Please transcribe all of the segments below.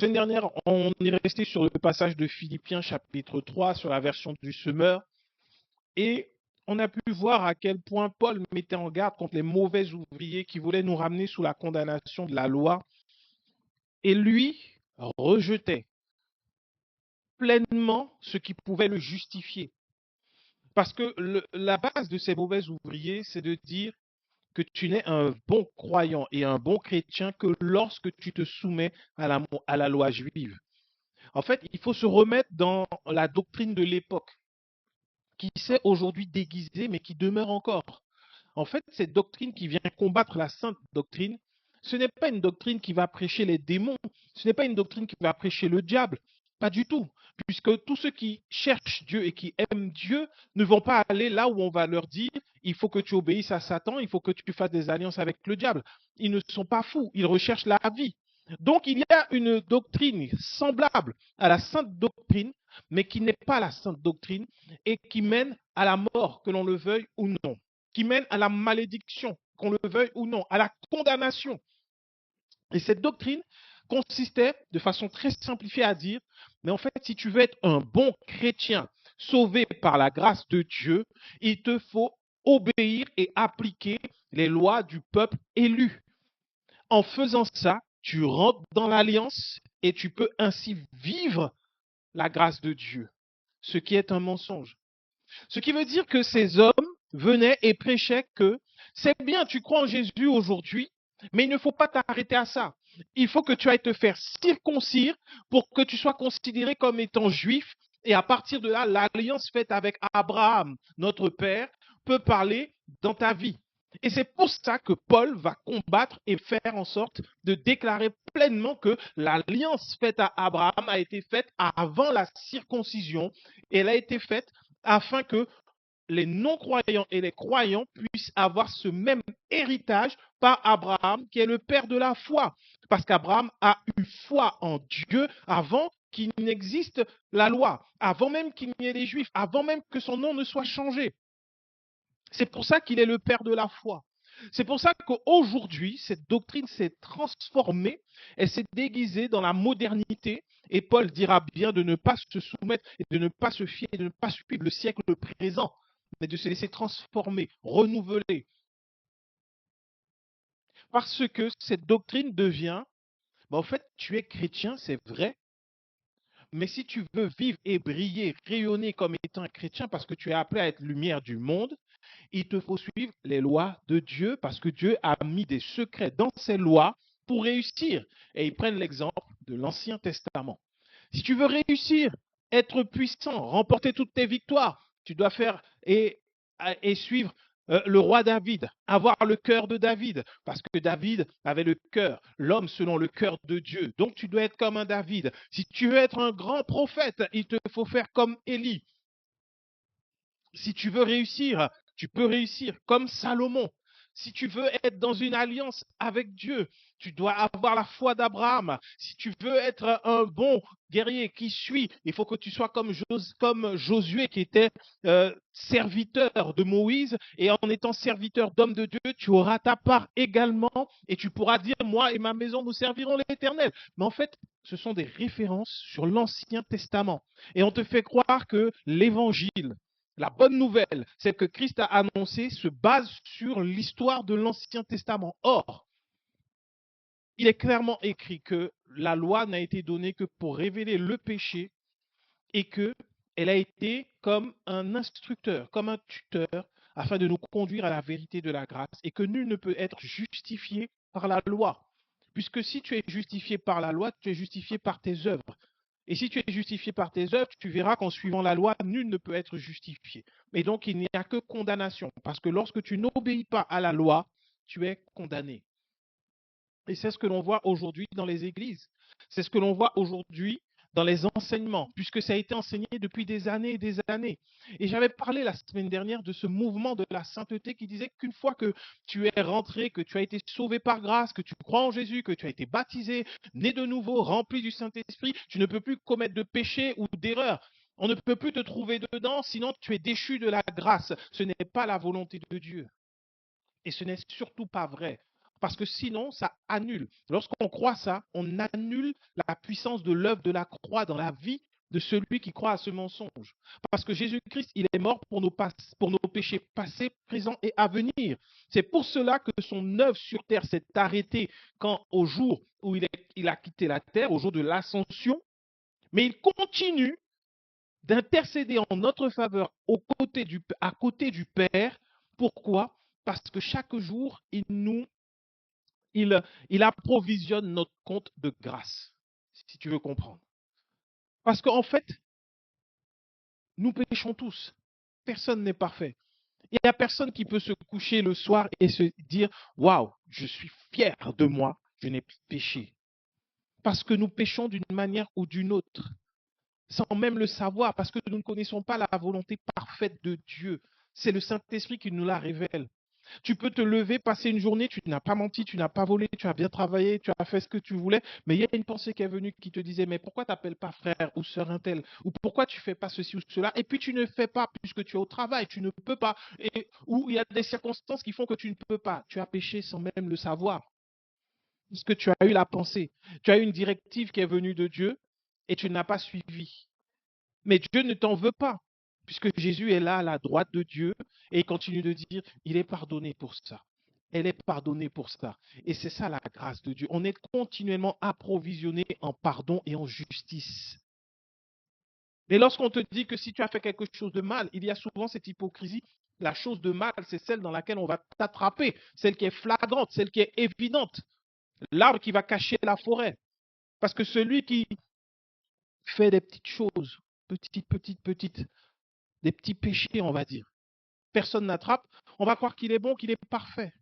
semaine dernière, on est resté sur le passage de Philippiens chapitre 3 sur la version du semeur et on a pu voir à quel point Paul mettait en garde contre les mauvais ouvriers qui voulaient nous ramener sous la condamnation de la loi et lui rejetait pleinement ce qui pouvait le justifier. Parce que la base de ces mauvais ouvriers, c'est de dire que tu n'es un bon croyant et un bon chrétien que lorsque tu te soumets à la loi juive. En fait, il faut se remettre dans la doctrine de l'époque, qui s'est aujourd'hui déguisée, mais qui demeure encore. En fait, cette doctrine qui vient combattre la sainte doctrine, ce n'est pas une doctrine qui va prêcher les démons, ce n'est pas une doctrine qui va prêcher le diable, pas du tout. Puisque tous ceux qui cherchent Dieu et qui aiment Dieu ne vont pas aller là où on va leur dire il faut que tu obéisses à Satan, il faut que tu fasses des alliances avec le diable. Ils ne sont pas fous, ils recherchent la vie. Donc il y a une doctrine semblable à la sainte doctrine, mais qui n'est pas la sainte doctrine et qui mène à la mort, que l'on le veuille ou non, qui mène à la malédiction, qu'on le veuille ou non, à la condamnation. Et cette doctrine consistait de façon très simplifiée à dire, mais en fait, si tu veux être un bon chrétien sauvé par la grâce de Dieu, il te faut obéir et appliquer les lois du peuple élu. En faisant ça, tu rentres dans l'alliance et tu peux ainsi vivre la grâce de Dieu, ce qui est un mensonge. Ce qui veut dire que ces hommes venaient et prêchaient que c'est bien, tu crois en Jésus aujourd'hui, mais il ne faut pas t'arrêter à ça. Il faut que tu ailles te faire circoncire pour que tu sois considéré comme étant juif. Et à partir de là, l'alliance faite avec Abraham, notre père, peut parler dans ta vie. Et c'est pour ça que Paul va combattre et faire en sorte de déclarer pleinement que l'alliance faite à Abraham a été faite avant la circoncision et elle a été faite afin que les non-croyants et les croyants puissent avoir ce même héritage par Abraham, qui est le père de la foi. Parce qu'Abraham a eu foi en Dieu avant qu'il n'existe la loi, avant même qu'il n'y ait les Juifs, avant même que son nom ne soit changé. C'est pour ça qu'il est le père de la foi. C'est pour ça qu'aujourd'hui, cette doctrine s'est transformée, elle s'est déguisée dans la modernité. Et Paul dira bien de ne pas se soumettre et de ne pas se fier, de ne pas suivre le siècle présent, mais de se laisser transformer, renouveler. Parce que cette doctrine devient, en fait, tu es chrétien, c'est vrai, mais si tu veux vivre et briller, rayonner comme étant un chrétien, parce que tu es appelé à être lumière du monde, il te faut suivre les lois de Dieu parce que Dieu a mis des secrets dans ses lois pour réussir. Et ils prennent l'exemple de l'Ancien Testament. Si tu veux réussir, être puissant, remporter toutes tes victoires, tu dois faire et suivre le roi David, avoir le cœur de David, parce que David avait le cœur, l'homme selon le cœur de Dieu. Donc tu dois être comme un David. Si tu veux être un grand prophète, il te faut faire comme Élie. Si tu veux réussir, tu peux réussir comme Salomon. Si tu veux être dans une alliance avec Dieu, tu dois avoir la foi d'Abraham. Si tu veux être un bon guerrier qui suit, il faut que tu sois comme Josué qui était serviteur de Moïse. Et en étant serviteur d'homme de Dieu, tu auras ta part également et tu pourras dire, moi et ma maison, nous servirons l'Éternel. Mais en fait, ce sont des références sur l'Ancien Testament. Et on te fait croire que l'Évangile, la bonne nouvelle, c'est que Christ a annoncé, se base sur l'histoire de l'Ancien Testament. Or, il est clairement écrit que la loi n'a été donnée que pour révéler le péché et qu'elle a été comme un instructeur, comme un tuteur, afin de nous conduire à la vérité de la grâce et que nul ne peut être justifié par la loi. Puisque si tu es justifié par la loi, tu es justifié par tes œuvres. Et si tu es justifié par tes œuvres, tu verras qu'en suivant la loi, nul ne peut être justifié. Et donc, il n'y a que condamnation. Parce que lorsque tu n'obéis pas à la loi, tu es condamné. Et c'est ce que l'on voit aujourd'hui dans les églises. C'est ce que l'on voit aujourd'hui dans les enseignements, puisque ça a été enseigné depuis des années et des années. Et j'avais parlé la semaine dernière de ce mouvement de la sainteté qui disait qu'une fois que tu es rentré, que tu as été sauvé par grâce, que tu crois en Jésus, que tu as été baptisé, né de nouveau, rempli du Saint-Esprit, tu ne peux plus commettre de péché ou d'erreur. On ne peut plus te trouver dedans, sinon tu es déchu de la grâce. Ce n'est pas la volonté de Dieu. Et ce n'est surtout pas vrai. Parce que sinon, ça annule. Lorsqu'on croit ça, on annule la puissance de l'œuvre de la croix dans la vie de celui qui croit à ce mensonge. Parce que Jésus-Christ, il est mort pour nos péchés passés, présents et à venir. C'est pour cela que son œuvre sur terre s'est arrêtée quand, au jour où il a quitté la terre, au jour de l'ascension, mais il continue d'intercéder en notre faveur à côté du Père. Pourquoi? Parce que chaque jour, il approvisionne notre compte de grâce, si tu veux comprendre. Parce qu'en fait, nous péchons tous. Personne n'est parfait. Il n'y a personne qui peut se coucher le soir et se dire waouh, je suis fier de moi, je n'ai plus péché. Parce que nous péchons d'une manière ou d'une autre, sans même le savoir, parce que nous ne connaissons pas la volonté parfaite de Dieu. C'est le Saint-Esprit qui nous la révèle. Tu peux te lever, passer une journée, tu n'as pas menti, tu n'as pas volé, tu as bien travaillé, tu as fait ce que tu voulais, mais il y a une pensée qui est venue qui te disait, mais pourquoi tu n'appelles pas frère ou sœur un tel? Ou pourquoi tu ne fais pas ceci ou cela? Et puis tu ne fais pas puisque tu es au travail, tu ne peux pas. Ou il y a des circonstances qui font que tu ne peux pas. Tu as péché sans même le savoir. Parce que tu as eu la pensée. Tu as eu une directive qui est venue de Dieu et tu n'as pas suivi. Mais Dieu ne t'en veut pas, puisque Jésus est là à la droite de Dieu et il continue de dire, il est pardonné pour ça. Elle est pardonnée pour ça. Et c'est ça la grâce de Dieu. On est continuellement approvisionné en pardon et en justice. Et lorsqu'on te dit que si tu as fait quelque chose de mal, il y a souvent cette hypocrisie. La chose de mal, c'est celle dans laquelle on va t'attraper, celle qui est flagrante, celle qui est évidente, l'arbre qui va cacher la forêt. Parce que celui qui fait des petites choses, petites, des petits péchés, on va dire, personne n'attrape, on va croire qu'il est bon, qu'il est parfait.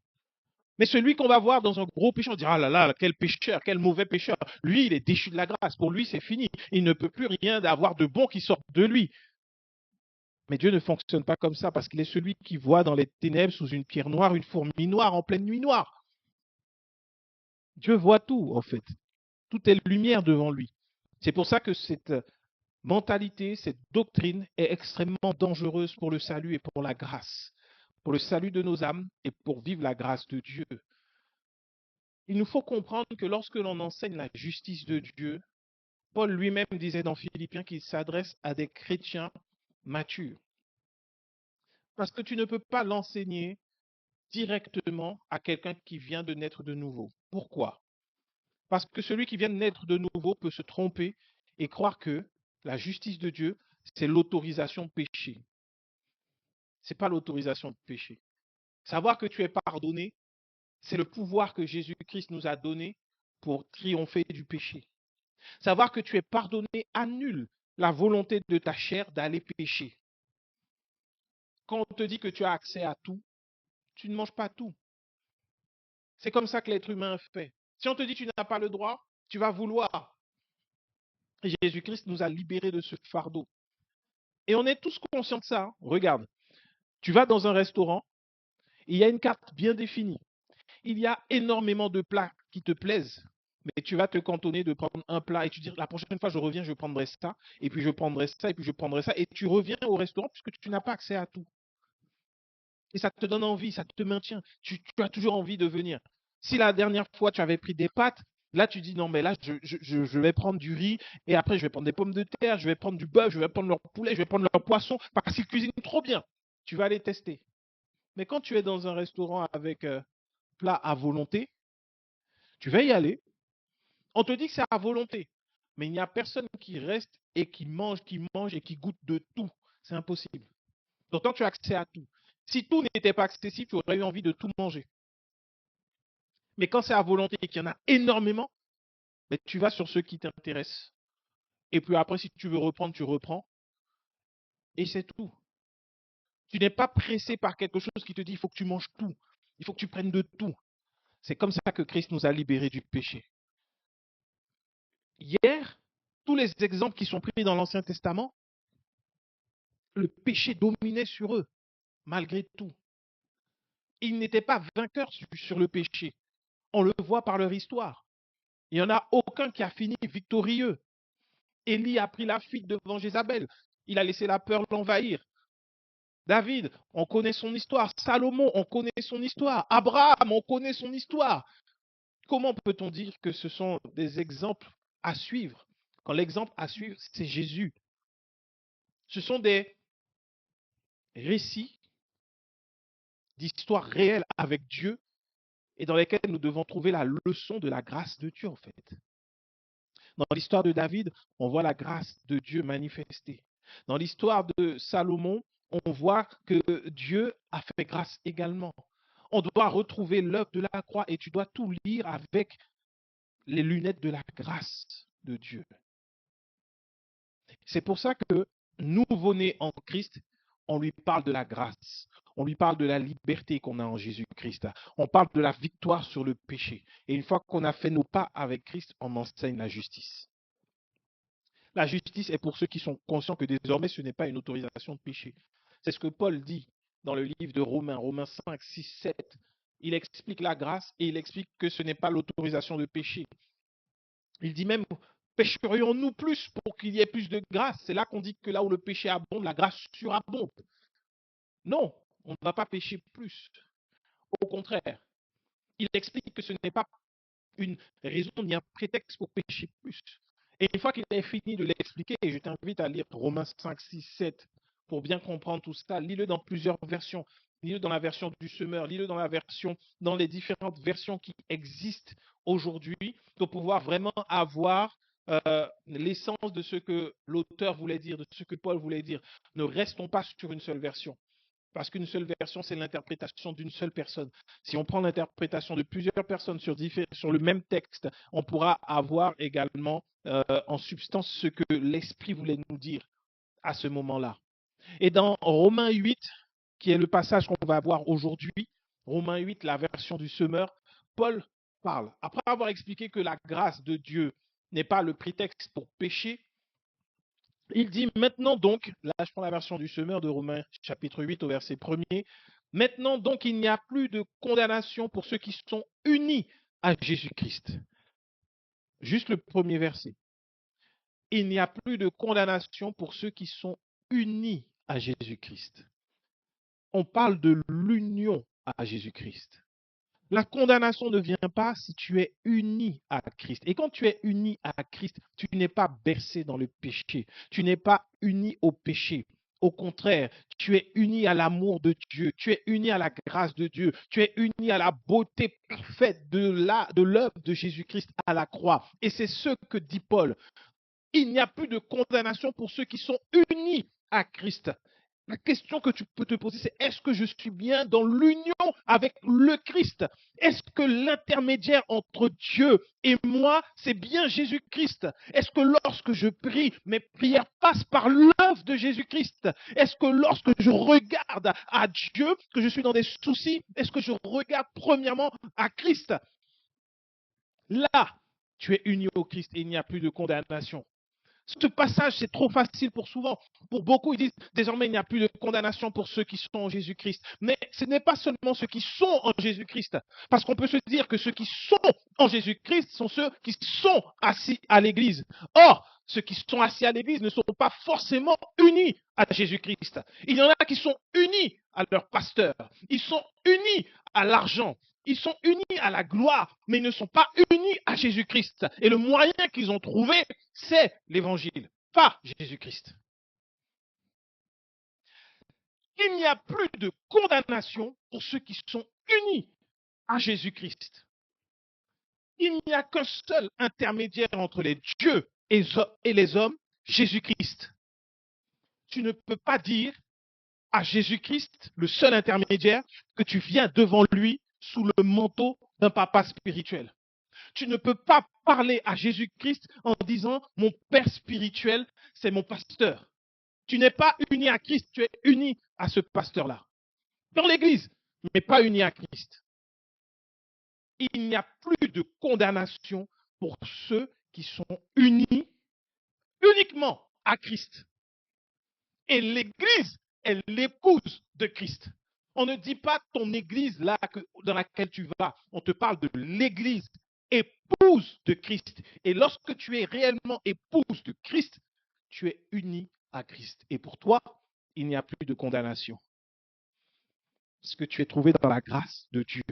Mais celui qu'on va voir dans un gros péché, on dira, ah là là, quel pécheur, quel mauvais pécheur. Lui, il est déchu de la grâce. Pour lui, c'est fini. Il ne peut plus rien avoir de bon qui sorte de lui. Mais Dieu ne fonctionne pas comme ça parce qu'il est celui qui voit dans les ténèbres sous une pierre noire, une fourmi noire en pleine nuit noire. Dieu voit tout, en fait. Tout est lumière devant lui. C'est pour ça que cette mentalité, cette doctrine est extrêmement dangereuse pour le salut et pour la grâce, pour le salut de nos âmes et pour vivre la grâce de Dieu. Il nous faut comprendre que lorsque l'on enseigne la justice de Dieu, Paul lui-même disait dans Philippiens qu'il s'adresse à des chrétiens matures. Parce que tu ne peux pas l'enseigner directement à quelqu'un qui vient de naître de nouveau. Pourquoi? Parce que celui qui vient de naître de nouveau peut se tromper et croire que la justice de Dieu, c'est l'autorisation de pécher. Ce n'est pas l'autorisation de pécher. Savoir que tu es pardonné, c'est le pouvoir que Jésus-Christ nous a donné pour triompher du péché. Savoir que tu es pardonné annule la volonté de ta chair d'aller pécher. Quand on te dit que tu as accès à tout, tu ne manges pas tout. C'est comme ça que l'être humain fait. Si on te dit que tu n'as pas le droit, tu vas vouloir. Et Jésus-Christ nous a libérés de ce fardeau. Et on est tous conscients de ça. Hein. Regarde, tu vas dans un restaurant, il y a une carte bien définie. Il y a énormément de plats qui te plaisent, mais tu vas te cantonner de prendre un plat et tu dis la prochaine fois je reviens, je prendrai ça, et puis je prendrai ça, et puis je prendrai ça, et tu reviens au restaurant puisque tu n'as pas accès à tout. Et ça te donne envie, ça te maintient. Tu as toujours envie de venir. Si la dernière fois tu avais pris des pâtes, là tu dis non, mais là je vais prendre du riz, et après je vais prendre des pommes de terre, je vais prendre du bœuf, je vais prendre leur poulet, je vais prendre leur poisson, parce qu'ils cuisinent trop bien. Tu vas les tester. Mais quand tu es dans un restaurant avec plat à volonté, tu vas y aller. On te dit que c'est à volonté. Mais il n'y a personne qui reste et qui mange et qui goûte de tout. C'est impossible. D'autant que tu as accès à tout. Si tout n'était pas accessible, tu aurais eu envie de tout manger. Mais quand c'est à volonté et qu'il y en a énormément, ben, tu vas sur ceux qui t'intéressent. Et puis après, si tu veux reprendre, tu reprends. Et c'est tout. Tu n'es pas pressé par quelque chose qui te dit il faut que tu manges tout. Il faut que tu prennes de tout. C'est comme ça que Christ nous a libérés du péché. Hier, tous les exemples qui sont pris dans l'Ancien Testament, le péché dominait sur eux, malgré tout. Ils n'étaient pas vainqueurs sur le péché. On le voit par leur histoire. Il n'y en a aucun qui a fini victorieux. Élie a pris la fuite devant Jézabel. Il a laissé la peur l'envahir. David, on connaît son histoire. Salomon, on connaît son histoire. Abraham, on connaît son histoire. Comment peut-on dire que ce sont des exemples à suivre quand l'exemple à suivre, c'est Jésus? Ce sont des récits d'histoires réelles avec Dieu et dans lesquels nous devons trouver la leçon de la grâce de Dieu, en fait. Dans l'histoire de David, on voit la grâce de Dieu manifestée. Dans l'histoire de Salomon, on voit que Dieu a fait grâce également. On doit retrouver l'œuvre de la croix et tu dois tout lire avec les lunettes de la grâce de Dieu. C'est pour ça que nouveau-né en Christ, on lui parle de la grâce. On lui parle de la liberté qu'on a en Jésus-Christ. On parle de la victoire sur le péché. Et une fois qu'on a fait nos pas avec Christ, on enseigne la justice. La justice est pour ceux qui sont conscients que désormais ce n'est pas une autorisation de péché. C'est ce que Paul dit dans le livre de Romains, Romains 5, 6, 7. Il explique la grâce et il explique que ce n'est pas l'autorisation de péché. Il dit même, pécherions-nous plus pour qu'il y ait plus de grâce? C'est là qu'on dit que là où le péché abonde, la grâce surabonde. Non, on ne va pas pécher plus. Au contraire, il explique que ce n'est pas une raison ni un prétexte pour pécher plus. Et une fois qu'il a fini de l'expliquer, je t'invite à lire Romains 5, 6, 7 pour bien comprendre tout ça. Lis-le dans plusieurs versions. Lis-le dans la version du semeur, lis-le dans les différentes versions qui existent aujourd'hui pour pouvoir vraiment avoir l'essence de ce que l'auteur voulait dire, de ce que Paul voulait dire. Ne restons pas sur une seule version. Parce qu'une seule version, c'est l'interprétation d'une seule personne. Si on prend l'interprétation de plusieurs personnes sur le même texte, on pourra avoir également en substance ce que l'Esprit voulait nous dire à ce moment-là. Et dans Romains 8, qui est le passage qu'on va voir aujourd'hui, Romains 8, la version du semeur, Paul parle. Après avoir expliqué que la grâce de Dieu n'est pas le prétexte pour pécher, il dit maintenant donc, là je prends la version du semeur de Romains chapitre 8 au verset 1er, maintenant donc il n'y a plus de condamnation pour ceux qui sont unis à Jésus-Christ. Juste le premier verset. Il n'y a plus de condamnation pour ceux qui sont unis à Jésus-Christ. On parle de l'union à Jésus-Christ. La condamnation ne vient pas si tu es uni à Christ. Et quand tu es uni à Christ, tu n'es pas bercé dans le péché. Tu n'es pas uni au péché. Au contraire, tu es uni à l'amour de Dieu. Tu es uni à la grâce de Dieu. Tu es uni à la beauté parfaite de l'œuvre de Jésus-Christ à la croix. Et c'est ce que dit Paul. Il n'y a plus de condamnation pour ceux qui sont unis à Christ. La question que tu peux te poser, c'est est-ce que je suis bien dans l'union avec le Christ? Est-ce que l'intermédiaire entre Dieu et moi, c'est bien Jésus-Christ? Est-ce que lorsque je prie, mes prières passent par l'œuvre de Jésus-Christ? Est-ce que lorsque je regarde à Dieu, que je suis dans des soucis, est-ce que je regarde premièrement à Christ? Là, tu es uni au Christ et il n'y a plus de condamnation. Ce passage, c'est trop facile pour souvent. Pour beaucoup, ils disent désormais, il n'y a plus de condamnation pour ceux qui sont en Jésus-Christ. Mais ce n'est pas seulement ceux qui sont en Jésus-Christ. Parce qu'on peut se dire que ceux qui sont en Jésus-Christ sont ceux qui sont assis à l'église. Or, ceux qui sont assis à l'église ne sont pas forcément unis à Jésus-Christ. Il y en a qui sont unis à leur pasteur. Ils sont unis à l'argent. Ils sont unis à la gloire, mais ils ne sont pas unis à Jésus-Christ. Et le moyen qu'ils ont trouvé, c'est l'évangile, pas Jésus-Christ. Il n'y a plus de condamnation pour ceux qui sont unis à Jésus-Christ. Il n'y a qu'un seul intermédiaire entre les dieux et les hommes, Jésus-Christ. Tu ne peux pas dire à Jésus-Christ, le seul intermédiaire, que tu viens devant lui sous le manteau d'un papa spirituel. Tu ne peux pas parler à Jésus-Christ en disant mon père spirituel, c'est mon pasteur. Tu n'es pas uni à Christ, tu es uni à ce pasteur-là. Dans l'église, mais pas uni à Christ. Il n'y a plus de condamnation pour ceux qui sont unis uniquement à Christ. Et l'église est l'épouse de Christ. On ne dit pas ton église là dans laquelle tu vas. On te parle de l'église, épouse de Christ. Et lorsque tu es réellement épouse de Christ, tu es uni à Christ. Et pour toi, il n'y a plus de condamnation. Parce que tu es trouvé dans la grâce de Dieu.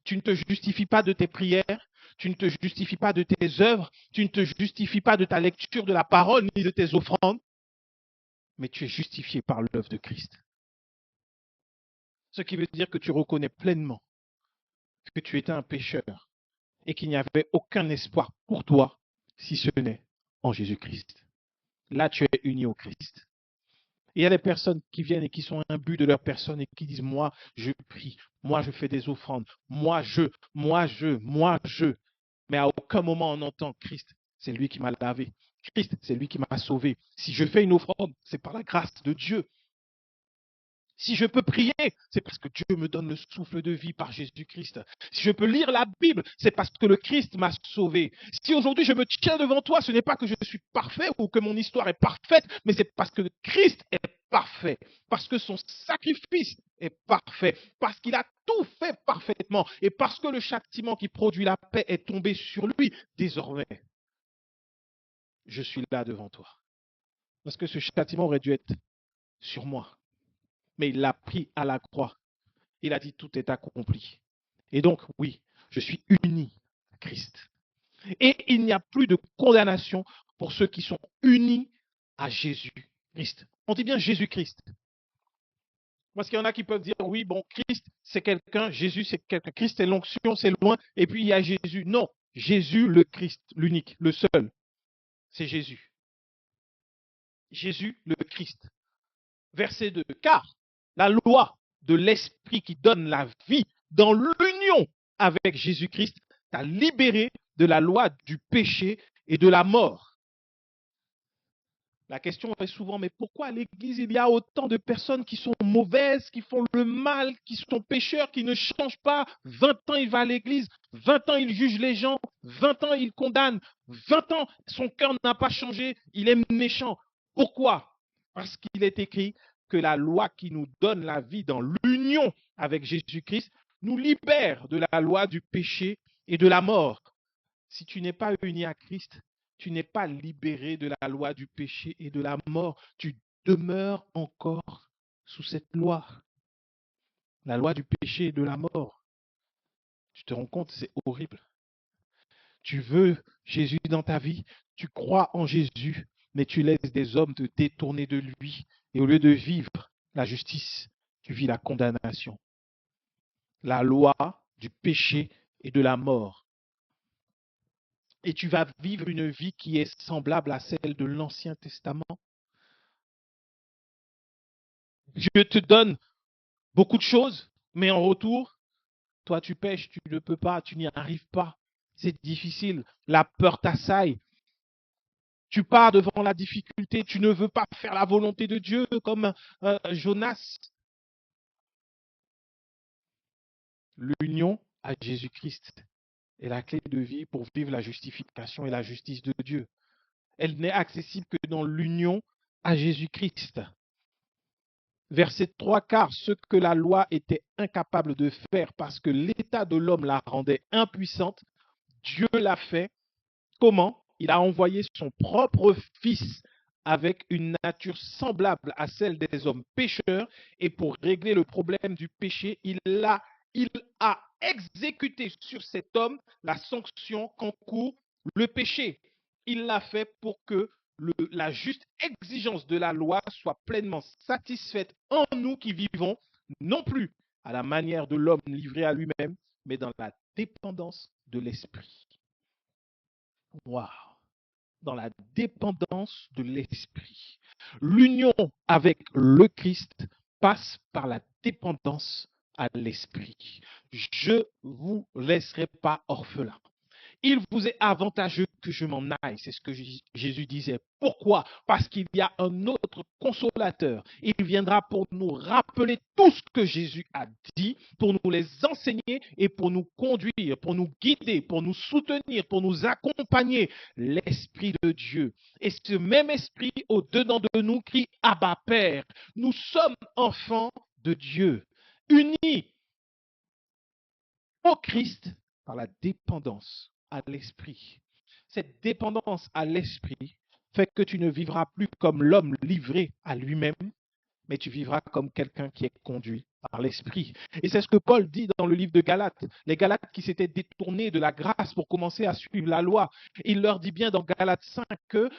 Tu ne te justifies pas de tes prières, tu ne te justifies pas de tes œuvres, tu ne te justifies pas de ta lecture de la parole ni de tes offrandes, mais tu es justifié par l'œuvre de Christ. Ce qui veut dire que tu reconnais pleinement que tu étais un pécheur et qu'il n'y avait aucun espoir pour toi si ce n'est en Jésus-Christ. Là, tu es uni au Christ. Et il y a des personnes qui viennent et qui sont imbus de leur personne et qui disent, moi, je prie, moi, je fais des offrandes, moi, je. Mais à aucun moment on entend Christ, c'est lui qui m'a lavé. Christ, c'est lui qui m'a sauvé. Si je fais une offrande, c'est par la grâce de Dieu. Si je peux prier, c'est parce que Dieu me donne le souffle de vie par Jésus-Christ. Si je peux lire la Bible, c'est parce que le Christ m'a sauvé. Si aujourd'hui je me tiens devant toi, ce n'est pas que je suis parfait ou que mon histoire est parfaite, mais c'est parce que Christ est parfait, parce que son sacrifice est parfait, parce qu'il a tout fait parfaitement et parce que le châtiment qui produit la paix est tombé sur lui. Désormais, je suis là devant toi. Parce que ce châtiment aurait dû être sur moi, mais il l'a pris à la croix. Il a dit tout est accompli. Et donc, oui, je suis uni à Christ. Et il n'y a plus de condamnation pour ceux qui sont unis à Jésus-Christ. On dit bien Jésus-Christ. Parce qu'il y en a qui peuvent dire, oui, bon, Christ, c'est quelqu'un, Jésus, c'est quelqu'un, Christ, c'est l'onction, c'est loin, et puis il y a Jésus. Non, Jésus, le Christ, l'unique, le seul, c'est Jésus. Jésus, le Christ. Verset 2. Car la loi de l'Esprit qui donne la vie dans l'union avec Jésus-Christ t'a libéré de la loi du péché et de la mort. La question est souvent, mais pourquoi à l'Église il y a autant de personnes qui sont mauvaises, qui font le mal, qui sont pécheurs, qui ne changent pas? 20 ans il va à l'Église, 20 ans il juge les gens, 20 ans il condamne, 20 ans son cœur n'a pas changé, il est méchant. Pourquoi? Parce qu'il est écrit que la loi qui nous donne la vie dans l'union avec Jésus-Christ nous libère de la loi du péché et de la mort. Si tu n'es pas uni à Christ, tu n'es pas libéré de la loi du péché et de la mort. Tu demeures encore sous cette loi, la loi du péché et de la mort. Tu te rends compte, c'est horrible. Tu veux Jésus dans ta vie, tu crois en Jésus, mais tu laisses des hommes te détourner de lui. Et au lieu de vivre la justice, tu vis la condamnation. La loi du péché et de la mort. Et tu vas vivre une vie qui est semblable à celle de l'Ancien Testament. Dieu te donne beaucoup de choses, mais en retour, toi tu pêches, tu ne peux pas, tu n'y arrives pas. C'est difficile, la peur t'assaille. Tu pars devant la difficulté, tu ne veux pas faire la volonté de Dieu comme Jonas. L'union à Jésus-Christ est la clé de vie pour vivre la justification et la justice de Dieu. Elle n'est accessible que dans l'union à Jésus-Christ. Verset 3, car ce que la loi était incapable de faire parce que l'état de l'homme la rendait impuissante, Dieu l'a fait. Comment? Il a envoyé son propre Fils avec une nature semblable à celle des hommes pécheurs et pour régler le problème du péché, il a exécuté sur cet homme la sanction qu'encourt le péché. Il l'a fait pour que la juste exigence de la loi soit pleinement satisfaite en nous qui vivons, non plus à la manière de l'homme livré à lui-même, mais dans la dépendance de l'esprit. Waouh! Dans la dépendance de l'esprit. L'union avec le Christ passe par la dépendance à l'esprit. Je ne vous laisserai pas orphelin. Il vous est avantageux que je m'en aille. C'est ce que Jésus disait. Pourquoi? Parce qu'il y a un autre consolateur. Il viendra pour nous rappeler tout ce que Jésus a dit, pour nous les enseigner et pour nous conduire, pour nous guider, pour nous soutenir, pour nous accompagner. L'Esprit de Dieu. Et ce même Esprit au-dedans de nous crie Abba Père. Nous sommes enfants de Dieu, unis au Christ par la dépendance à l'esprit. Cette dépendance à l'esprit fait que tu ne vivras plus comme l'homme livré à lui-même, mais tu vivras comme quelqu'un qui est conduit par l'esprit. Et c'est ce que Paul dit dans le livre de Galates. Les Galates qui s'étaient détournés de la grâce pour commencer à suivre la loi. Il leur dit bien dans Galates 5 que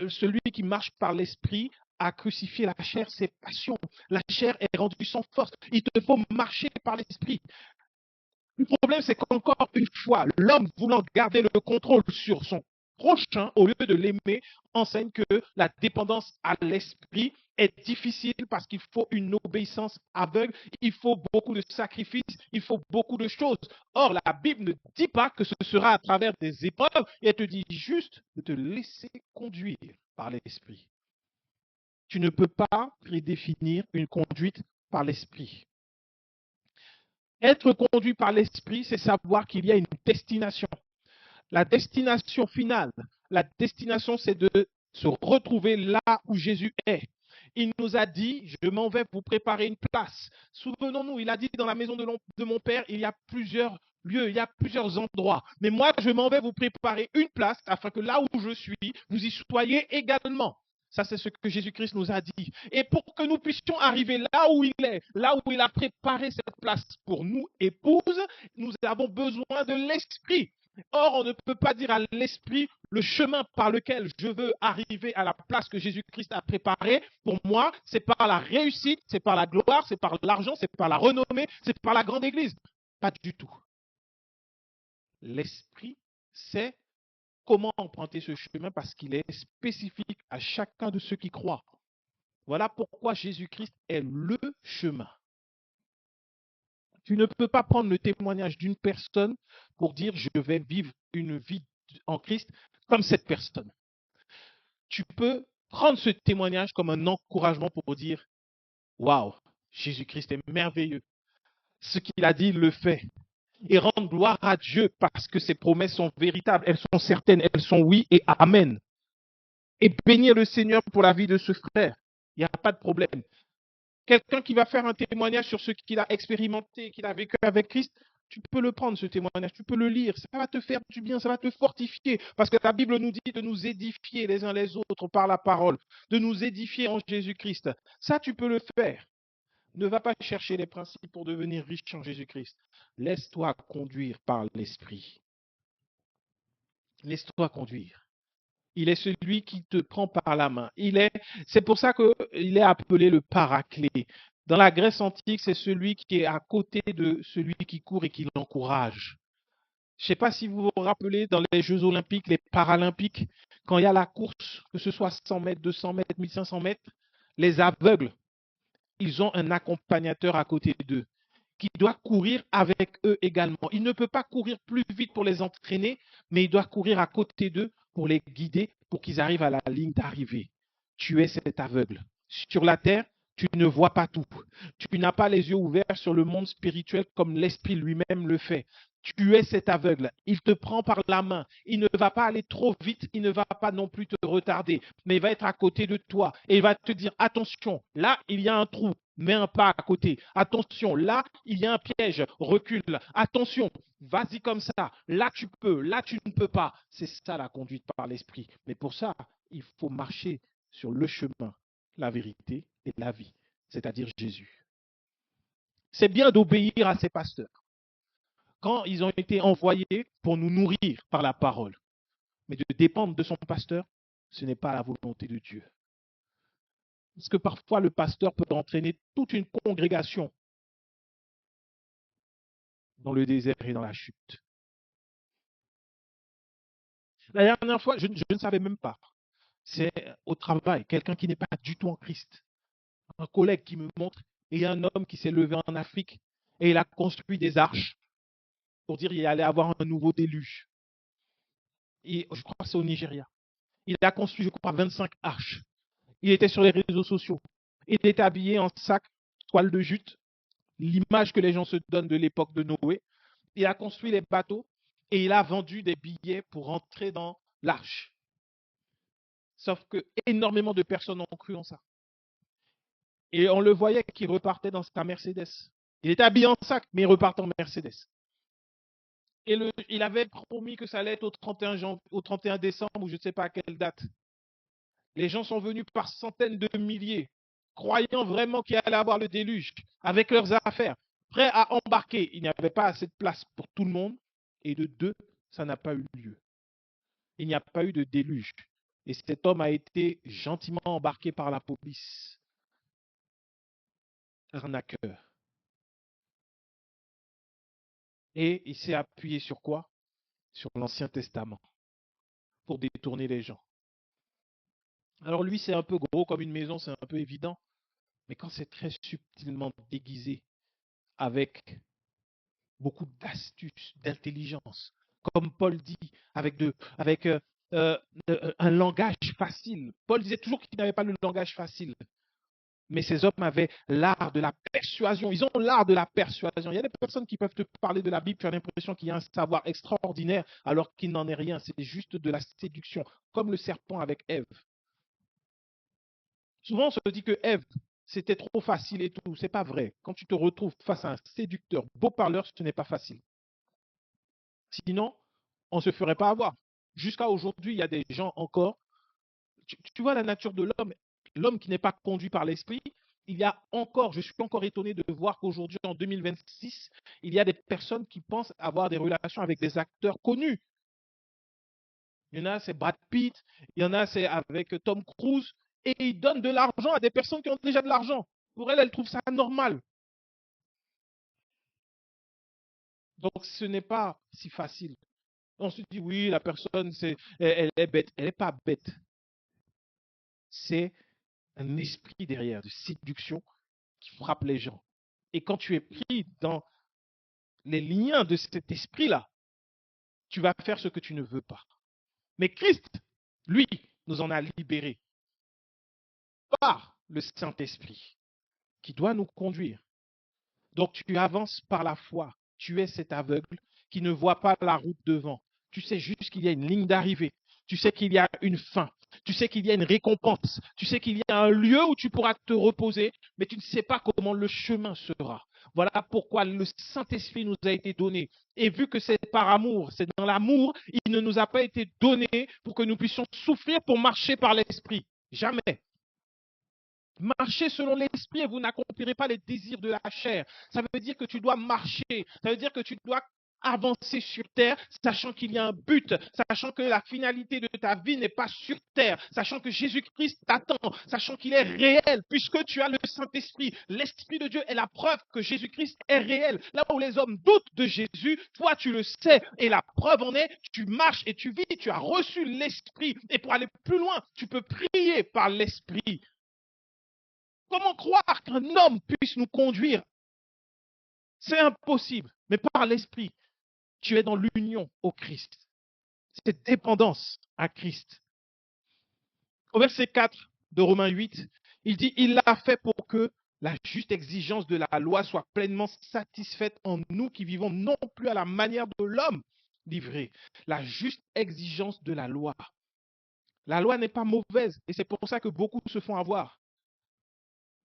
celui qui marche par l'esprit a crucifié la chair, ses passions. La chair est rendue sans force. Il te faut marcher par l'esprit. Le problème, c'est qu'encore une fois, l'homme voulant garder le contrôle sur son prochain, au lieu de l'aimer, enseigne que la dépendance à l'esprit est difficile parce qu'il faut une obéissance aveugle, il faut beaucoup de sacrifices, il faut beaucoup de choses. Or, la Bible ne dit pas que ce sera à travers des épreuves, et elle te dit juste de te laisser conduire par l'esprit. Tu ne peux pas prédéfinir une conduite par l'esprit. Être conduit par l'esprit, c'est savoir qu'il y a une destination. La destination finale, la destination, c'est de se retrouver là où Jésus est. Il nous a dit, je m'en vais vous préparer une place. Souvenons-nous, il a dit dans la maison de mon Père, il y a plusieurs lieux, il y a plusieurs endroits. Mais moi, je m'en vais vous préparer une place afin que là où je suis, vous y soyez également. Ça, c'est ce que Jésus-Christ nous a dit. Et pour que nous puissions arriver là où il est, là où il a préparé cette place pour nous, épouses, nous avons besoin de l'esprit. Or, on ne peut pas dire à l'esprit le chemin par lequel je veux arriver à la place que Jésus-Christ a préparée. Pour moi, c'est par la réussite, c'est par la gloire, c'est par l'argent, c'est par la renommée, c'est par la grande église. Pas du tout. L'esprit sait comment emprunter ce chemin parce qu'il est spécifique à chacun de ceux qui croient. Voilà pourquoi Jésus-Christ est le chemin. Tu ne peux pas prendre le témoignage d'une personne pour dire je vais vivre une vie en Christ comme cette personne. Tu peux prendre ce témoignage comme un encouragement pour dire waouh, Jésus-Christ est merveilleux. Ce qu'il a dit, il le fait. Et rendre gloire à Dieu parce que ses promesses sont véritables, elles sont certaines, elles sont oui et amen. Et bénir le Seigneur pour la vie de ce frère. Il n'y a pas de problème. Quelqu'un qui va faire un témoignage sur ce qu'il a expérimenté, qu'il a vécu avec Christ, tu peux le prendre, ce témoignage, tu peux le lire, ça va te faire du bien, ça va te fortifier, parce que la Bible nous dit de nous édifier les uns les autres par la parole, de nous édifier en Jésus-Christ. Ça, tu peux le faire. Ne va pas chercher les principes pour devenir riche en Jésus-Christ. Laisse-toi conduire par l'Esprit. Laisse-toi conduire. Il est celui qui te prend par la main. C'est pour ça qu'il est appelé le paraclet. Dans la Grèce antique, c'est celui qui est à côté de celui qui court et qui l'encourage. Je ne sais pas si vous vous rappelez dans les Jeux olympiques, les paralympiques, quand il y a la course, que ce soit 100 mètres, 200 mètres, 1500 mètres, les aveugles, ils ont un accompagnateur à côté d'eux qui doit courir avec eux également. Il ne peut pas courir plus vite pour les entraîner, mais il doit courir à côté d'eux pour les guider, pour qu'ils arrivent à la ligne d'arrivée. Tu es cet aveugle. Sur la terre, tu ne vois pas tout. Tu n'as pas les yeux ouverts sur le monde spirituel comme l'Esprit lui-même le fait. Tu es cet aveugle. Il te prend par la main. Il ne va pas aller trop vite. Il ne va pas non plus te retarder. Mais il va être à côté de toi. Et il va te dire, attention, là, il y a un trou. Mets un pas à côté. Attention, là, il y a un piège. Recule. Attention, vas-y comme ça. Là, tu peux. Là, tu ne peux pas. C'est ça la conduite par l'esprit. Mais pour ça, il faut marcher sur le chemin, la vérité et la vie, c'est-à-dire Jésus. C'est bien d'obéir à ses pasteurs quand ils ont été envoyés pour nous nourrir par la parole. Mais de dépendre de son pasteur, ce n'est pas la volonté de Dieu. Parce que parfois, le pasteur peut entraîner toute une congrégation dans le désert et dans la chute. La dernière fois, je ne savais même pas. C'est au travail, quelqu'un qui n'est pas du tout en Christ. Un collègue qui me montre, il y a un homme qui s'est levé en Afrique et il a construit des arches pour dire qu'il allait avoir un nouveau déluge. Et je crois que c'est au Nigeria. Il a construit, je crois, 25 arches. Il était sur les réseaux sociaux. Il était habillé en sac, toile de jute, l'image que les gens se donnent de l'époque de Noé. Il a construit les bateaux et il a vendu des billets pour entrer dans l'arche. Sauf que énormément de personnes ont cru en ça. Et on le voyait qu'il repartait dans sa Mercedes. Il était habillé en sac, mais il repartait en Mercedes. Et il avait promis que ça allait être au 31 décembre ou je ne sais pas à quelle date. Les gens sont venus par centaines de milliers. croyant vraiment qu'il allait avoir le déluge avec leurs affaires, prêts à embarquer. Il n'y avait pas assez de place pour tout le monde. Et de deux, ça n'a pas eu lieu. Il n'y a pas eu de déluge. Et cet homme a été gentiment embarqué par la police. Arnaqueur. Et il s'est appuyé sur quoi? Sur l'Ancien Testament pour détourner les gens. Alors lui, c'est un peu gros comme une maison, c'est un peu évident. Mais quand c'est très subtilement déguisé, avec beaucoup d'astuces, d'intelligence, comme Paul dit, avec un langage facile. Paul disait toujours qu'il n'avait pas le langage facile. Mais ces hommes avaient l'art de la persuasion. Ils ont l'art de la persuasion. Il y a des personnes qui peuvent te parler de la Bible, tu as l'impression qu'il y a un savoir extraordinaire, alors qu'il n'en est rien. C'est juste de la séduction, comme le serpent avec Ève. Souvent, on se dit que Ève, c'était trop facile et tout. C'est pas vrai. Quand tu te retrouves face à un séducteur, beau parleur, ce n'est pas facile. Sinon, on ne se ferait pas avoir. Jusqu'à aujourd'hui, il y a des gens encore. Tu vois la nature de l'homme, l'homme qui n'est pas conduit par l'esprit. Il y a encore, je suis encore étonné de voir qu'aujourd'hui, en 2026, il y a des personnes qui pensent avoir des relations avec des acteurs connus. Il y en a, c'est Brad Pitt, il y en a, c'est avec Tom Cruise, et ils donnent de l'argent à des personnes qui ont déjà de l'argent. Pour elles, elles trouvent ça normal. Donc, ce n'est pas si facile. On se dit, oui, la personne, elle est bête. Elle n'est pas bête. C'est un esprit derrière de séduction qui frappe les gens. Et quand tu es pris dans les liens de cet esprit-là, tu vas faire ce que tu ne veux pas. Mais Christ, lui, nous en a libérés par le Saint-Esprit qui doit nous conduire. Donc tu avances par la foi. Tu es cet aveugle qui ne voit pas la route devant. Tu sais juste qu'il y a une ligne d'arrivée. Tu sais qu'il y a une fin. Tu sais qu'il y a une récompense. Tu sais qu'il y a un lieu où tu pourras te reposer, mais tu ne sais pas comment le chemin sera. Voilà pourquoi le Saint-Esprit nous a été donné. Et vu que c'est par amour, c'est dans l'amour, il ne nous a pas été donné pour que nous puissions souffrir pour marcher par l'Esprit. Jamais. Marchez selon l'esprit et vous n'accomplirez pas les désirs de la chair. Ça veut dire que tu dois marcher. Ça veut dire que tu dois avancer sur terre, sachant qu'il y a un but, sachant que la finalité de ta vie n'est pas sur terre, sachant que Jésus-Christ t'attend, sachant qu'il est réel, puisque tu as le Saint-Esprit. L'Esprit de Dieu est la preuve que Jésus-Christ est réel. Là où les hommes doutent de Jésus, toi tu le sais, et la preuve en est, tu marches et tu vis, tu as reçu l'Esprit. Et pour aller plus loin, tu peux prier par l'Esprit. Comment croire qu'un homme puisse nous conduire? C'est impossible. Mais par l'Esprit, tu es dans l'union au Christ. Cette dépendance à Christ. Au verset 4 de Romains 8, il dit, il l'a fait pour que la juste exigence de la loi soit pleinement satisfaite en nous qui vivons non plus à la manière de l'homme livré. La juste exigence de la loi. La loi n'est pas mauvaise et c'est pour ça que beaucoup se font avoir.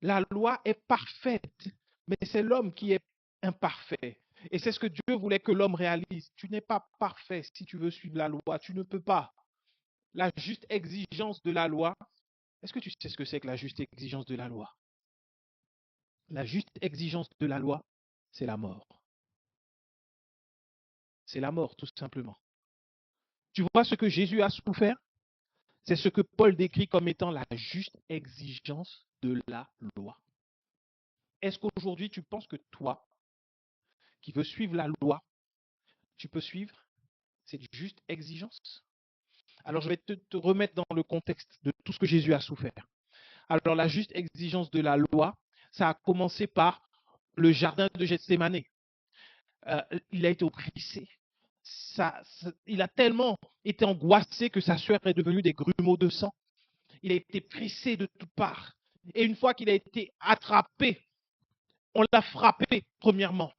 La loi est parfaite, mais c'est l'homme qui est imparfait. Et c'est ce que Dieu voulait que l'homme réalise. Tu n'es pas parfait si tu veux suivre la loi. Tu ne peux pas. La juste exigence de la loi. Est-ce que tu sais ce que c'est que la juste exigence de la loi? La juste exigence de la loi, c'est la mort. C'est la mort, tout simplement. Tu vois ce que Jésus a souffert? C'est ce que Paul décrit comme étant la juste exigence de la loi. Est-ce qu'aujourd'hui, tu penses que toi, qui veux suivre la loi, tu peux suivre cette juste exigence? Alors, je vais te remettre dans le contexte de tout ce que Jésus a souffert. Alors, la juste exigence de la loi, ça a commencé par le jardin de Gethsémane. Il a été oppressé. Il a tellement été angoissé que sa sueur est devenue des grumeaux de sang. Il a été pressé de toutes parts. Et une fois qu'il a été attrapé, on l'a frappé, premièrement.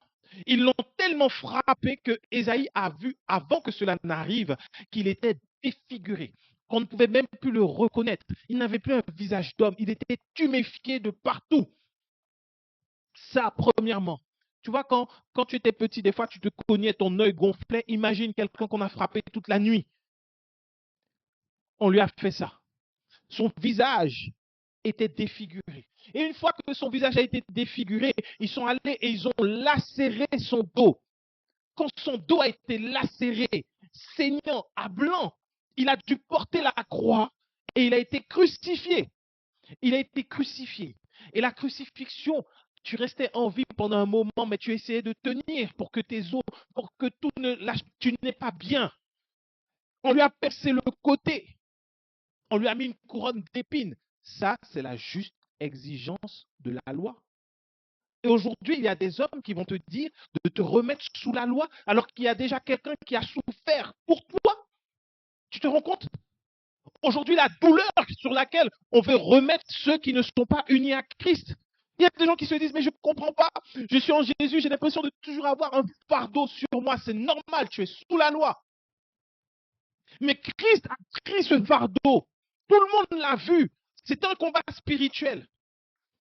Ils l'ont tellement frappé que Ésaïe a vu, avant que cela n'arrive, qu'il était défiguré, qu'on ne pouvait même plus le reconnaître. Il n'avait plus un visage d'homme, il était tuméfié de partout. Ça, premièrement. Tu vois, quand tu étais petit, des fois, tu te cognais, ton œil gonflait. Imagine quelqu'un qu'on a frappé toute la nuit. On lui a fait ça. Son visage était défiguré. Et une fois que son visage a été défiguré, ils sont allés et ils ont lacéré son dos. Quand son dos a été lacéré, saignant, à blanc, il a dû porter la croix et il a été crucifié. Il a été crucifié. Et la crucifixion, tu restais en vie pendant un moment, mais tu essayais de tenir pour que tes os, pour que tout ne lâche. Tu n'es pas bien. On lui a percé le côté. On lui a mis une couronne d'épines. Ça, c'est la juste exigence de la loi. Et aujourd'hui, il y a des hommes qui vont te dire de te remettre sous la loi, alors qu'il y a déjà quelqu'un qui a souffert pour toi. Tu te rends compte? Aujourd'hui, la douleur sur laquelle on veut remettre ceux qui ne sont pas unis à Christ. Il y a des gens qui se disent, mais je ne comprends pas, je suis en Jésus, j'ai l'impression de toujours avoir un fardeau sur moi. C'est normal, tu es sous la loi. Mais Christ a pris ce fardeau. Tout le monde l'a vu. C'est un combat spirituel.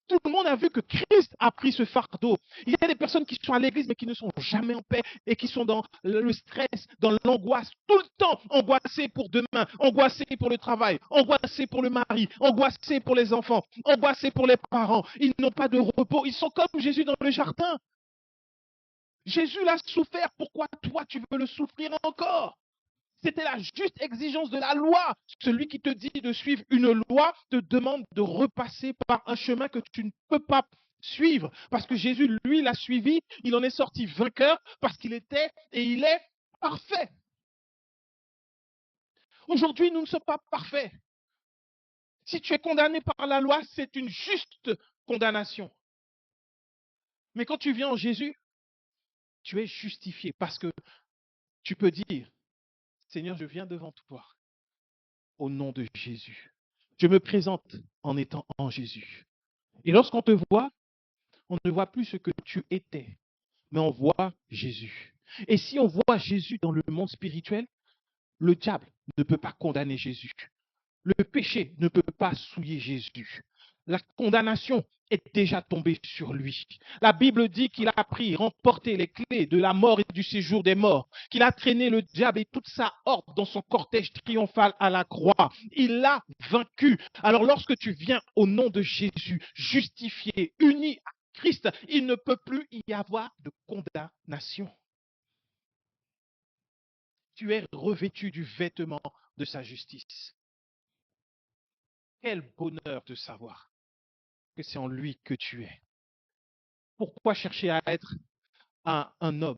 Tout le monde a vu que Christ a pris ce fardeau. Il y a des personnes qui sont à l'église mais qui ne sont jamais en paix et qui sont dans le stress, dans l'angoisse, tout le temps angoissés pour demain, angoissés pour le travail, angoissés pour le mari, angoissés pour les enfants, angoissés pour les parents. Ils n'ont pas de repos. Ils sont comme Jésus dans le jardin. Jésus l'a souffert. Pourquoi toi tu veux le souffrir encore? C'était la juste exigence de la loi. Celui qui te dit de suivre une loi te demande de repasser par un chemin que tu ne peux pas suivre. Parce que Jésus, lui, l'a suivi. Il en est sorti vainqueur parce qu'il était et il est parfait. Aujourd'hui, nous ne sommes pas parfaits. Si tu es condamné par la loi, c'est une juste condamnation. Mais quand tu viens en Jésus, tu es justifié parce que tu peux dire, Seigneur, je viens devant toi au nom de Jésus. Je me présente en étant en Jésus. Et lorsqu'on te voit, on ne voit plus ce que tu étais, mais on voit Jésus. Et si on voit Jésus dans le monde spirituel, le diable ne peut pas condamner Jésus. Le péché ne peut pas souiller Jésus. La condamnation est déjà tombée sur lui. La Bible dit qu'il a pris, remporté les clés de la mort et du séjour des morts, qu'il a traîné le diable et toute sa horde dans son cortège triomphal à la croix. Il l'a vaincu. Alors lorsque tu viens au nom de Jésus, justifié, uni à Christ, il ne peut plus y avoir de condamnation. Tu es revêtu du vêtement de sa justice. Quel bonheur de savoir que c'est en lui que tu es. Pourquoi chercher à être un homme,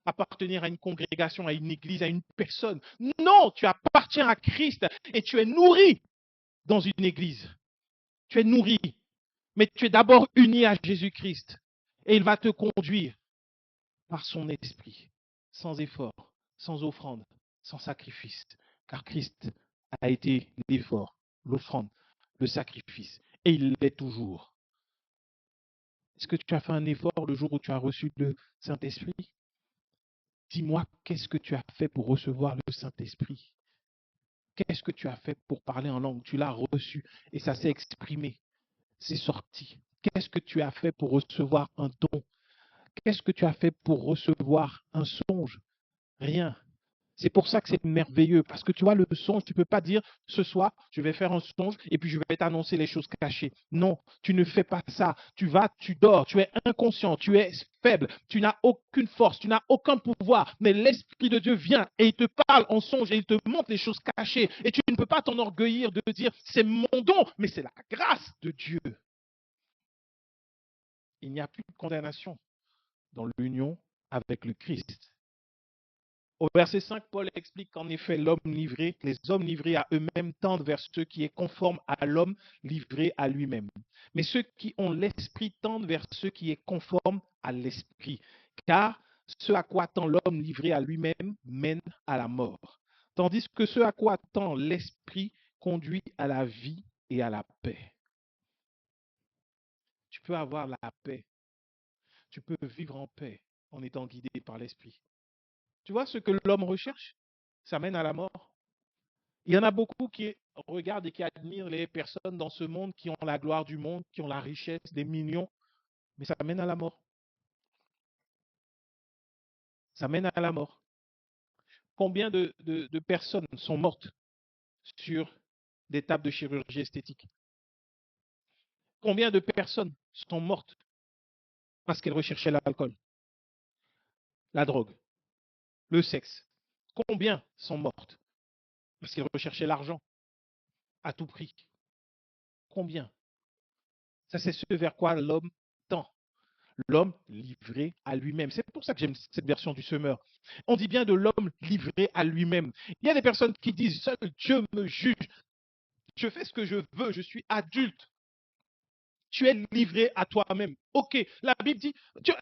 appartenir à une congrégation, à une église, à une personne? Non, tu appartiens à Christ et tu es nourri dans une église. Tu es nourri, mais tu es d'abord uni à Jésus-Christ et il va te conduire par son esprit, sans effort, sans offrande, sans sacrifice, car Christ a été l'effort, l'offrande, le sacrifice et il l'est toujours. Est-ce que tu as fait un effort le jour où tu as reçu le Saint-Esprit? Dis-moi, qu'est-ce que tu as fait pour recevoir le Saint-Esprit? Qu'est-ce que tu as fait pour parler en langue? Tu l'as reçu et ça s'est exprimé, c'est sorti. Qu'est-ce que tu as fait pour recevoir un don? Qu'est-ce que tu as fait pour recevoir un songe? Rien. C'est pour ça que c'est merveilleux, parce que tu vois, le songe, tu ne peux pas dire ce soir, je vais faire un songe et puis je vais t'annoncer les choses cachées. Non, tu ne fais pas ça. Tu vas, tu dors, tu es inconscient, tu es faible, tu n'as aucune force, tu n'as aucun pouvoir, mais l'Esprit de Dieu vient et il te parle en songe et il te montre les choses cachées. Et tu ne peux pas t'enorgueillir de dire c'est mon don, mais c'est la grâce de Dieu. Il n'y a plus de condamnation dans l'union avec le Christ. Au verset 5, Paul explique qu'en effet, les hommes livrés à eux-mêmes tendent vers ce qui est conforme à l'homme livré à lui-même. Mais ceux qui ont l'esprit tendent vers ce qui est conforme à l'esprit. Car ce à quoi tend l'homme livré à lui-même mène à la mort. Tandis que ce à quoi tend l'esprit conduit à la vie et à la paix. Tu peux avoir la paix. Tu peux vivre en paix en étant guidé par l'esprit. Tu vois ce que l'homme recherche? Ça mène à la mort. Il y en a beaucoup qui regardent et qui admirent les personnes dans ce monde qui ont la gloire du monde, qui ont la richesse des millions, mais ça mène à la mort. Ça mène à la mort. Combien de personnes sont mortes sur des tables de chirurgie esthétique? Combien de personnes sont mortes parce qu'elles recherchaient l'alcool, la drogue, le sexe? Combien sont mortes parce qu'elles recherchaient l'argent à tout prix? Combien? Ça, c'est ce vers quoi l'homme tend. L'homme livré à lui-même. C'est pour ça que j'aime cette version du semeur. On dit bien de l'homme livré à lui-même. Il y a des personnes qui disent, seul Dieu me juge, je fais ce que je veux, je suis adulte. Tu es livré à toi-même. Ok, la Bible dit,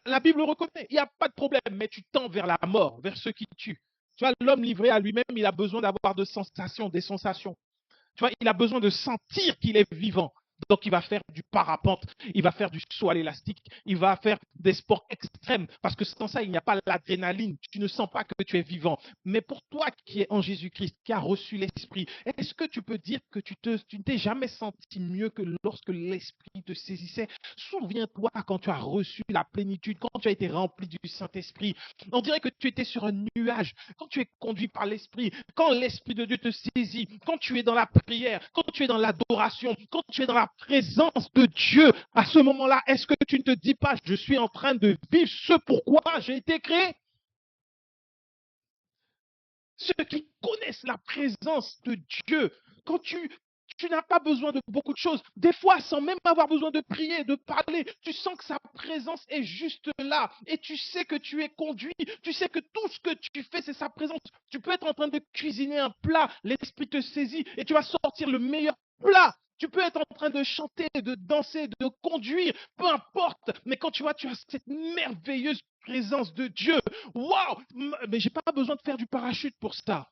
la Bible reconnaît, il n'y a pas de problème, mais tu tends vers la mort, vers ceux qui tuent. Tu vois, l'homme livré à lui-même, il a besoin d'avoir des sensations. Tu vois, il a besoin de sentir qu'il est vivant. Donc, il va faire du parapente, il va faire du saut à l'élastique, il va faire des sports extrêmes, parce que sans ça, il n'y a pas l'adrénaline. Tu ne sens pas que tu es vivant. Mais pour toi qui es en Jésus-Christ, qui a reçu l'Esprit, est-ce que tu peux dire que tu ne t'es jamais senti mieux que lorsque l'Esprit te saisissait? Souviens-toi quand tu as reçu la plénitude, quand tu as été rempli du Saint-Esprit. On dirait que tu étais sur un nuage, quand tu es conduit par l'Esprit, quand l'Esprit de Dieu te saisit, quand tu es dans la prière, quand tu es dans l'adoration, quand tu es dans la présence de Dieu, à ce moment-là, est-ce que tu ne te dis pas, je suis en train de vivre ce pourquoi j'ai été créé? Ceux qui connaissent la présence de Dieu, quand tu n'as pas besoin de beaucoup de choses. Des fois, sans même avoir besoin de prier, de parler, tu sens que sa présence est juste là. Et tu sais que tu es conduit. Tu sais que tout ce que tu fais, c'est sa présence. Tu peux être en train de cuisiner un plat. L'esprit te saisit et tu vas sortir le meilleur plat. Tu peux être en train de chanter, de danser, de conduire, peu importe. Mais quand tu vois, tu as cette merveilleuse présence de Dieu. Waouh! Mais j'ai pas besoin de faire du parachute pour ça.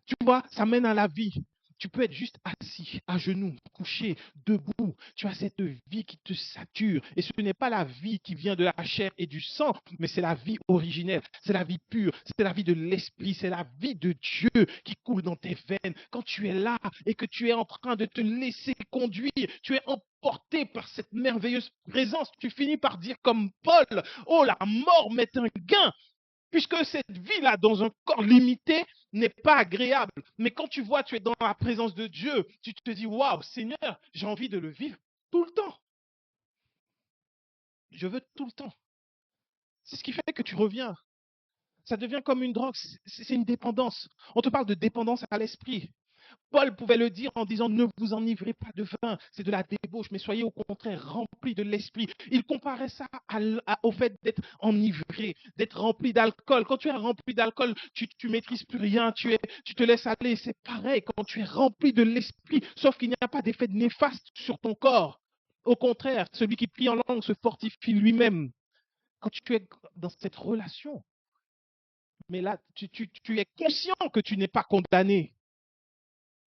Tu vois, ça mène à la vie. Tu peux être juste assis, à genoux, couché, debout. Tu as cette vie qui te sature. Et ce n'est pas la vie qui vient de la chair et du sang, mais c'est la vie originelle. C'est la vie pure. C'est la vie de l'esprit. C'est la vie de Dieu qui coule dans tes veines. Quand tu es là et que tu es en train de te laisser conduire, tu es emporté par cette merveilleuse présence. Tu finis par dire comme Paul, oh, la mort m'est un gain. Puisque cette vie-là, dans un corps limité, n'est pas agréable. Mais quand tu vois, tu es dans la présence de Dieu, tu te dis, waouh, Seigneur, j'ai envie de le vivre tout le temps. Je veux tout le temps. C'est ce qui fait que tu reviens. Ça devient comme une drogue, c'est une dépendance. On te parle de dépendance à l'esprit. Paul pouvait le dire en disant, ne vous enivrez pas de vin, c'est de la débauche, mais soyez au contraire remplis de l'esprit. Il comparait ça au fait d'être enivré, d'être rempli d'alcool. Quand tu es rempli d'alcool, tu maîtrises plus rien, tu te laisses aller. C'est pareil quand tu es rempli de l'esprit, sauf qu'il n'y a pas d'effet néfaste sur ton corps. Au contraire, celui qui prie en langue se fortifie lui-même. Quand tu es dans cette relation, mais là, tu es conscient que tu n'es pas condamné.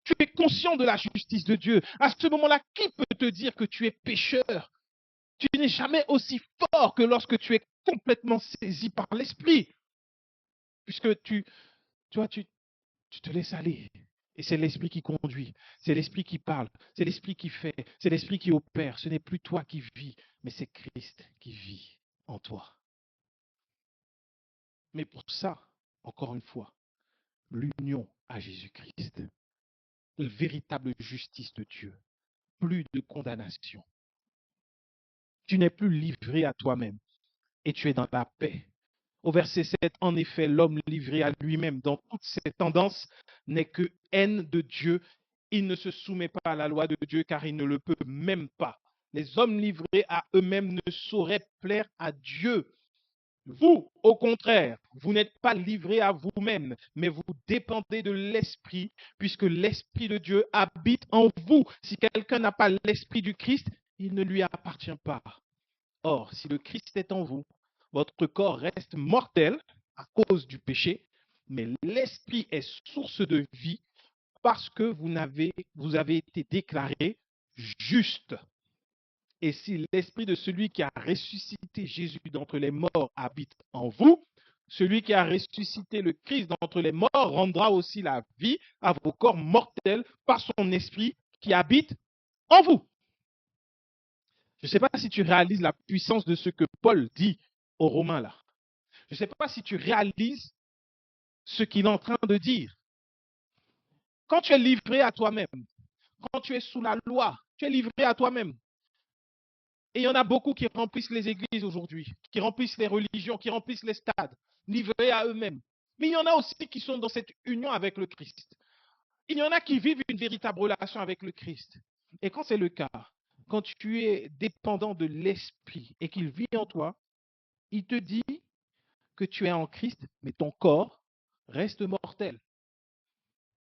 Tu es conscient de la justice de Dieu. À ce moment-là, qui peut te dire que tu es pécheur? Tu n'es jamais aussi fort que lorsque tu es complètement saisi par l'Esprit. Puisque tu te laisses aller. Et c'est l'Esprit qui conduit. C'est l'Esprit qui parle. C'est l'Esprit qui fait. C'est l'Esprit qui opère. Ce n'est plus toi qui vis, mais c'est Christ qui vit en toi. Mais pour ça, encore une fois, l'union à Jésus-Christ, la véritable justice de Dieu, plus de condamnation. Tu n'es plus livré à toi-même et tu es dans la paix. Au verset 7, en effet, l'homme livré à lui-même dans toutes ses tendances n'est que haine de Dieu. Il ne se soumet pas à la loi de Dieu car il ne le peut même pas. Les hommes livrés à eux-mêmes ne sauraient plaire à Dieu. Vous, au contraire, vous n'êtes pas livrés à vous-même, mais vous dépendez de l'Esprit, puisque l'Esprit de Dieu habite en vous. Si quelqu'un n'a pas l'Esprit du Christ, il ne lui appartient pas. Or, si le Christ est en vous, votre corps reste mortel à cause du péché, mais l'Esprit est source de vie parce que vous avez été déclaré juste. Et si l'Esprit de celui qui a ressuscité Jésus d'entre les morts habite en vous, celui qui a ressuscité le Christ d'entre les morts rendra aussi la vie à vos corps mortels par son Esprit qui habite en vous. Je ne sais pas si tu réalises la puissance de ce que Paul dit aux Romains là. Je ne sais pas si tu réalises ce qu'il est en train de dire. Quand tu es livré à toi-même, quand tu es sous la loi, tu es livré à toi-même. Et il y en a beaucoup qui remplissent les églises aujourd'hui, qui remplissent les religions, qui remplissent les stades, livrés à eux-mêmes. Mais il y en a aussi qui sont dans cette union avec le Christ. Il y en a qui vivent une véritable relation avec le Christ. Et quand c'est le cas, quand tu es dépendant de l'Esprit et qu'il vit en toi, il te dit que tu es en Christ, mais ton corps reste mortel.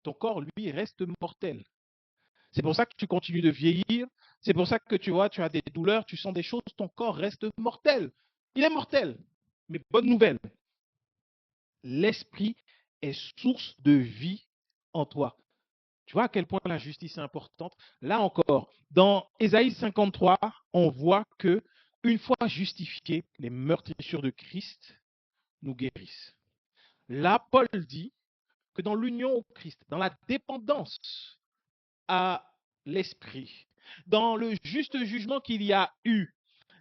Ton corps, lui, reste mortel. C'est pour ça que tu continues de vieillir. C'est pour ça que tu vois, tu as des douleurs, tu sens des choses, ton corps reste mortel. Il est mortel. Mais bonne nouvelle, l'Esprit est source de vie en toi. Tu vois à quel point la justice est importante. Là encore, dans Ésaïe 53, on voit que une fois justifiés, les meurtrissures de Christ nous guérissent. Là, Paul dit que dans l'union au Christ, dans la dépendance à l'Esprit, dans le juste jugement qu'il y a eu,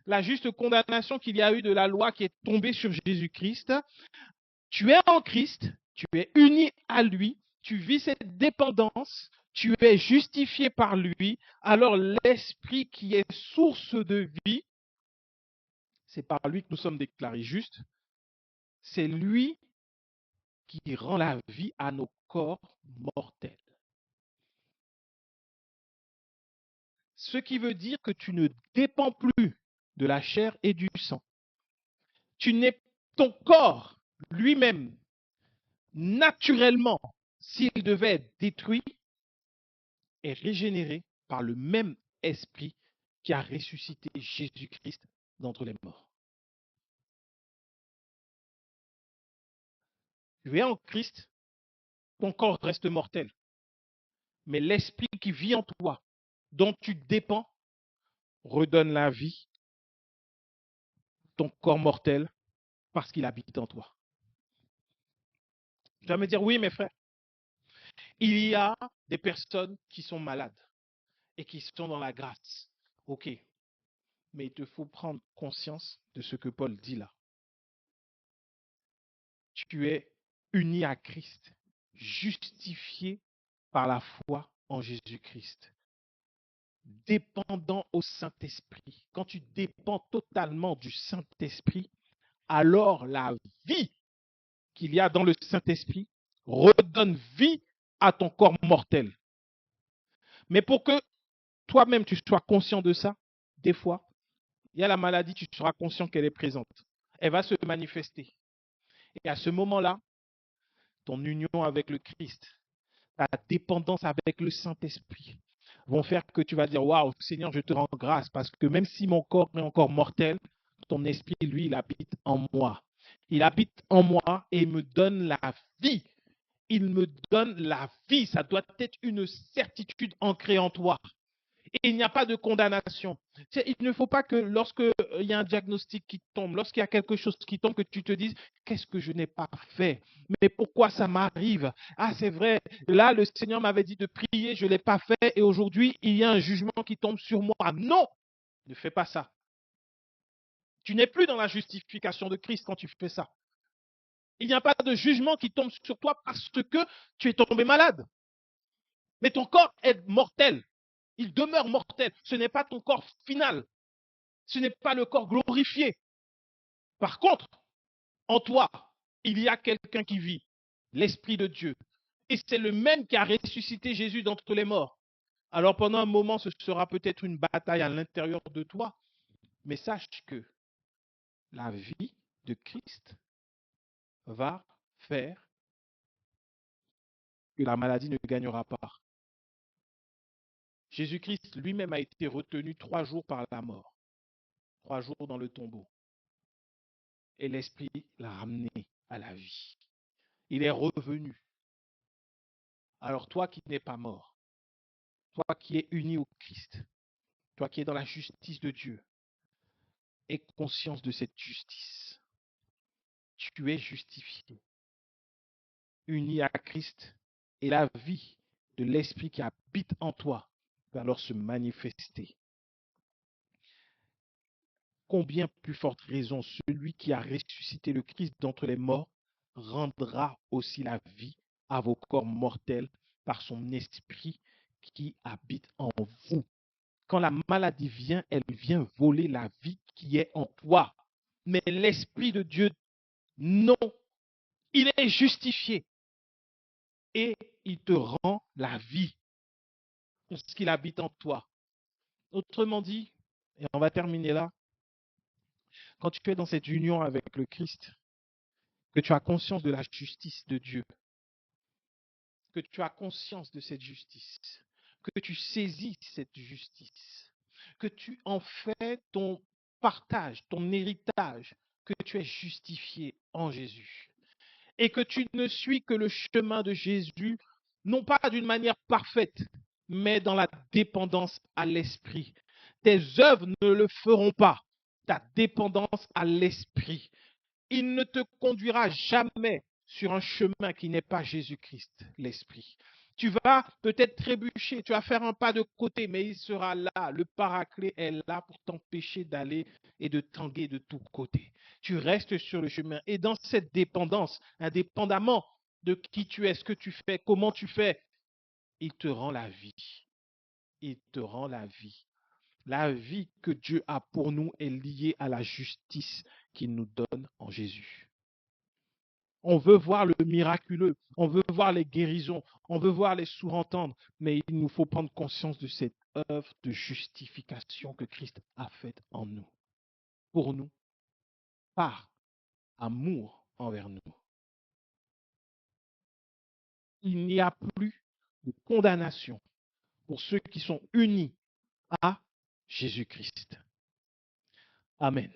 la juste condamnation qu'il y a eu de la loi qui est tombée sur Jésus-Christ, tu es en Christ, tu es uni à lui, tu vis cette dépendance, tu es justifié par lui, alors l'Esprit qui est source de vie, c'est par lui que nous sommes déclarés justes, c'est lui qui rend la vie à nos corps mortels. Ce qui veut dire que tu ne dépends plus de la chair et du sang. Ton corps lui-même, naturellement, s'il devait être détruit, est régénéré par le même esprit qui a ressuscité Jésus-Christ d'entre les morts. Tu es en Christ, ton corps reste mortel, mais l'esprit qui vit en toi, dont tu dépends, redonne la vie, ton corps mortel, parce qu'il habite en toi. Tu vas me dire, oui, mes frères, il y a des personnes qui sont malades et qui sont dans la grâce. OK, mais il te faut prendre conscience de ce que Paul dit là. Tu es uni à Christ, justifié par la foi en Jésus-Christ, dépendant au Saint-Esprit. Quand tu dépends totalement du Saint-Esprit, alors la vie qu'il y a dans le Saint-Esprit redonne vie à ton corps mortel. Mais pour que toi-même tu sois conscient de ça, des fois, il y a la maladie, tu seras conscient qu'elle est présente. Elle va se manifester. Et à ce moment-là, ton union avec le Christ, ta dépendance avec le Saint-Esprit vont faire que tu vas dire, waouh, Seigneur, je te rends grâce parce que même si mon corps est encore mortel, ton esprit, lui, il habite en moi. Il habite en moi et il me donne la vie. Il me donne la vie. Ça doit être une certitude ancrée en toi. Et il n'y a pas de condamnation. Il ne faut pas que lorsqu'il y a un diagnostic qui tombe, lorsqu'il y a quelque chose qui tombe, que tu te dises, qu'est-ce que je n'ai pas fait? Mais pourquoi ça m'arrive? Ah, c'est vrai, là, le Seigneur m'avait dit de prier, je ne l'ai pas fait, et aujourd'hui, il y a un jugement qui tombe sur moi. Non, ne fais pas ça. Tu n'es plus dans la justification de Christ quand tu fais ça. Il n'y a pas de jugement qui tombe sur toi parce que tu es tombé malade. Mais ton corps est mortel. Il demeure mortel. Ce n'est pas ton corps final. Ce n'est pas le corps glorifié. Par contre, en toi, il y a quelqu'un qui vit, l'Esprit de Dieu. Et c'est le même qui a ressuscité Jésus d'entre les morts. Alors pendant un moment, ce sera peut-être une bataille à l'intérieur de toi, mais sache que la vie de Christ va faire que la maladie ne gagnera pas. Jésus-Christ lui-même a été retenu 3 jours par la mort, 3 jours dans le tombeau. Et l'Esprit l'a ramené à la vie. Il est revenu. Alors toi qui n'es pas mort, toi qui es uni au Christ, toi qui es dans la justice de Dieu, aie conscience de cette justice. Tu es justifié, uni à Christ, et la vie de l'Esprit qui habite en toi va alors se manifester. Combien plus forte raison celui qui a ressuscité le Christ d'entre les morts rendra aussi la vie à vos corps mortels par son esprit qui habite en vous. Quand la maladie vient, elle vient voler la vie qui est en toi. Mais l'Esprit de Dieu, non, il est justifié et il te rend la vie parce qu'il habite en toi. Autrement dit, et on va terminer là, quand tu es dans cette union avec le Christ, que tu as conscience de la justice de Dieu, que tu as conscience de cette justice, que tu saisis cette justice, que tu en fais ton partage, ton héritage, que tu es justifié en Jésus et que tu ne suis que le chemin de Jésus, non pas d'une manière parfaite, mais dans la dépendance à l'Esprit. Tes œuvres ne le feront pas, ta dépendance à l'Esprit. Il ne te conduira jamais sur un chemin qui n'est pas Jésus-Christ, l'Esprit. Tu vas peut-être trébucher, tu vas faire un pas de côté, mais il sera là. Le paraclet est là pour t'empêcher d'aller et de tanguer de tous côtés. Tu restes sur le chemin. Et dans cette dépendance, indépendamment de qui tu es, ce que tu fais, comment tu fais, il te rend la vie. Il te rend la vie. La vie que Dieu a pour nous est liée à la justice qu'il nous donne en Jésus. On veut voir le miraculeux, on veut voir les guérisons, on veut voir les sourds-entendre, mais il nous faut prendre conscience de cette œuvre de justification que Christ a faite en nous, pour nous, par amour envers nous. Il n'y a plus de condamnation pour ceux qui sont unis à Jésus-Christ. Amen.